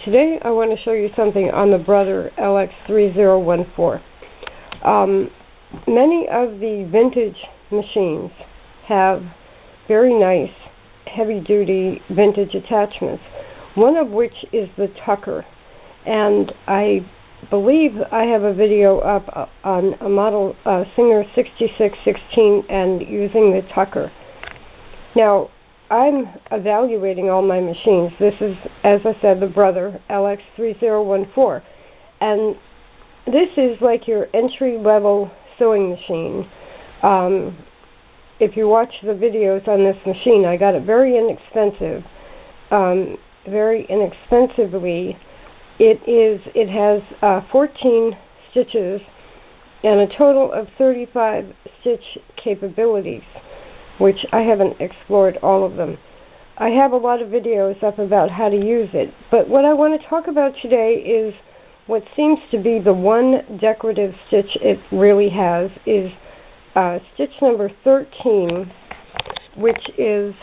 Today I want to show you something on the Brother LX3014. Many of the vintage machines have very nice heavy-duty vintage attachments, one of which is the tucker. And I believe I have a video up on a model Singer 6616 and using the tucker. Now, I'm evaluating all my machines. This is, as I said, the Brother LX3014. And this is like your entry-level sewing machine. If you watch the videos on this machine, I got it very inexpensive. Very inexpensively. It has 14 stitches and a total of 35 stitch capabilities, which I haven't explored all of them. I have a lot of videos up about how to use it, but what I want to talk about today is what seems to be the one decorative stitch it really has is stitch number 13, which is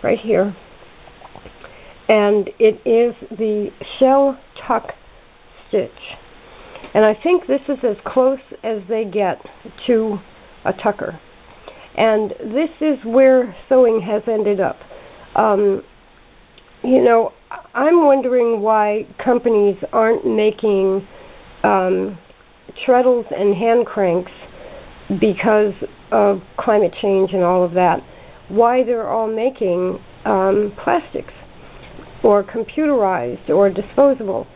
right here, and it is the shell tuck stitch. And I think this is as close as they get to a tucker. And this is where sewing has ended up. You know, I'm wondering why companies aren't making treadles and hand cranks because of climate change and all of that. Why they're all making plastics or computerized or disposable.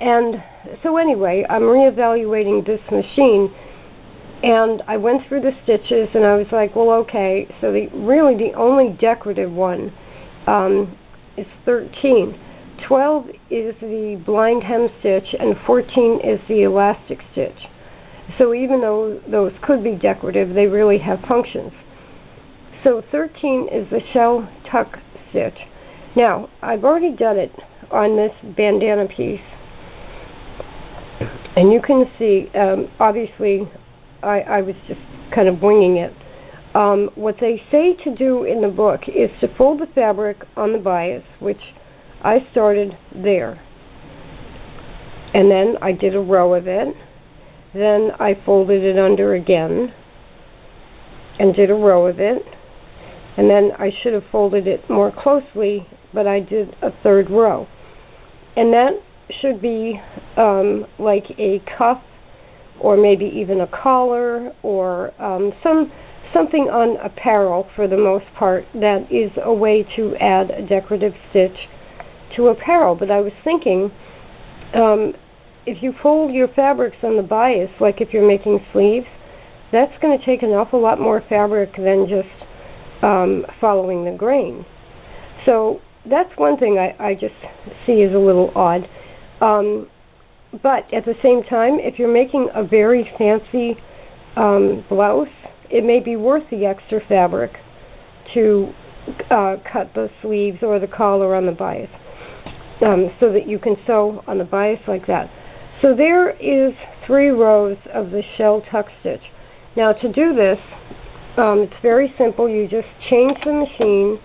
And so anyway, I'm reevaluating this machine. And I went through the stitches, and I was like, well, okay, so really the only decorative one is 13. 12 is the blind hem stitch, and 14 is the elastic stitch. So even though those could be decorative, they really have functions. So 13 is the shell tuck stitch. Now, I've already done it on this bandana piece, and you can see, obviously, I was just kind of winging it. What they say to do in the book is to fold the fabric on the bias, which I started there. And then I did a row of it. Then I folded it under again and did a row of it. And then I should have folded it more closely, but I did a third row. And that should be like a cuff, or maybe even a collar, or something on apparel for the most part that is a way to add a decorative stitch to apparel. But I was thinking, if you fold your fabrics on the bias, like if you're making sleeves, that's going to take an awful lot more fabric than just following the grain. So that's one thing I just see as a little odd. But at the same time, if you're making a very fancy blouse, it may be worth the extra fabric to cut the sleeves or the collar on the bias, so that you can sew on the bias like that. So there is 3 rows of the shell tuck stitch. Now to do this, it's very simple. You just change the machine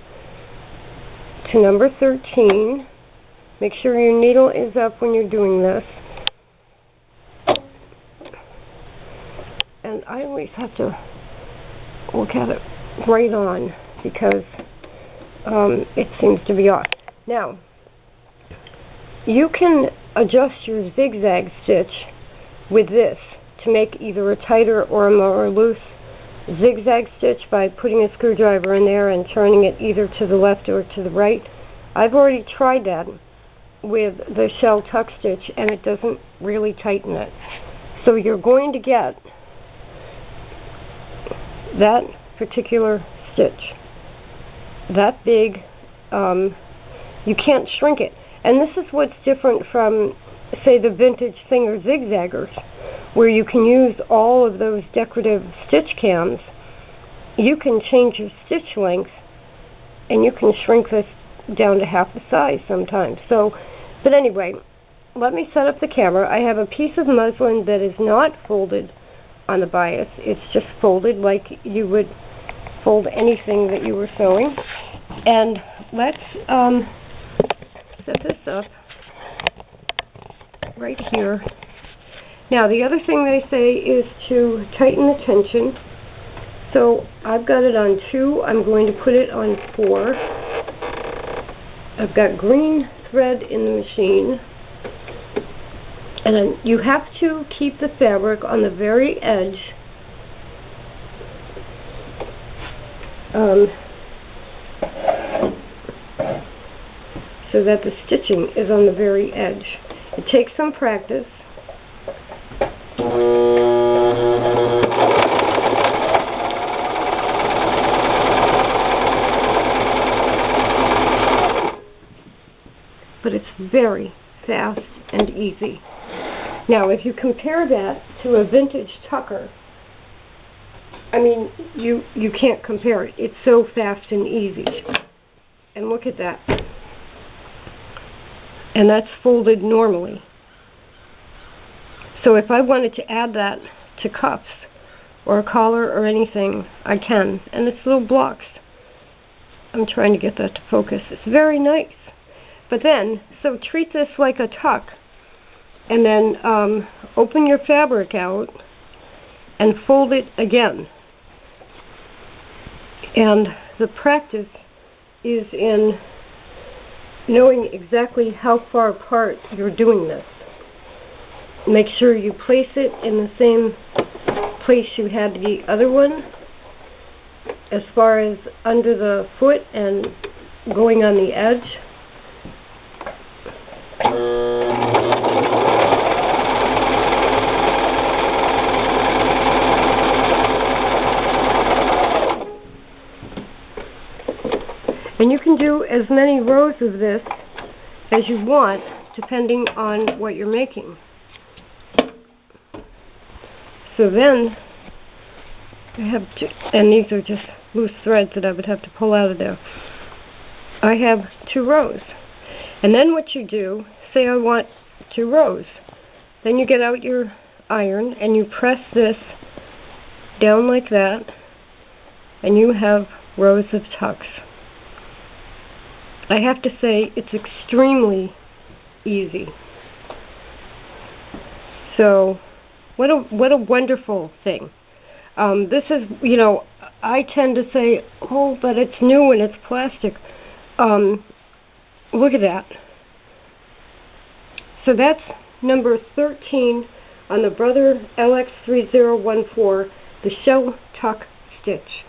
to number 13. Make sure your needle is up when you're doing this. And I always have to look at it right on because it seems to be off. Now, you can adjust your zigzag stitch with this to make either a tighter or a more loose zigzag stitch by putting a screwdriver in there and turning it either to the left or to the right. I've already tried that with the shell tuck stitch, and it doesn't really tighten it. So you're going to get that particular stitch that big. You can't shrink it. And this is what's different from, say, the vintage Singer zigzaggers, where you can use all of those decorative stitch cams. You can change your stitch length, and you can shrink this down to half the size sometimes. So, but anyway, let me set up the camera. I have a piece of muslin that is not folded on the bias. It's just folded like you would fold anything that you were sewing. And let's set this up right here. Now, the other thing they say is to tighten the tension. So I've got it on 2. I'm going to put it on 4. I've got green thread in the machine. And then you have to keep the fabric on the very edge. So that the stitching is on the very edge. It takes some practice. But it's very fast and easy. Now, if you compare that to a vintage tucker, I mean, you can't compare it. It's so fast and easy. And look at that. And that's folded normally. So if I wanted to add that to cuffs or a collar or anything, I can. And it's little blocks. I'm trying to get that to focus. It's very nice. But then, so treat this like a tuck. And then open your fabric out and fold it again. And the practice is in knowing exactly how far apart you're doing this. Make sure you place it in the same place you had the other one, as far as under the foot and going on the edge. And you can do as many rows of this as you want, depending on what you're making. So then, I have and these are just loose threads that I would have to pull out of there. I have 2 rows. And then what you do, say I want 2 rows. Then you get out your iron and you press this down like that, and you have rows of tucks. I have to say, it's extremely easy. So, what a wonderful thing. This is, you know, I tend to say, oh, but it's new and it's plastic. Look at that. So that's number 13 on the Brother LX3014, the shell tuck stitch.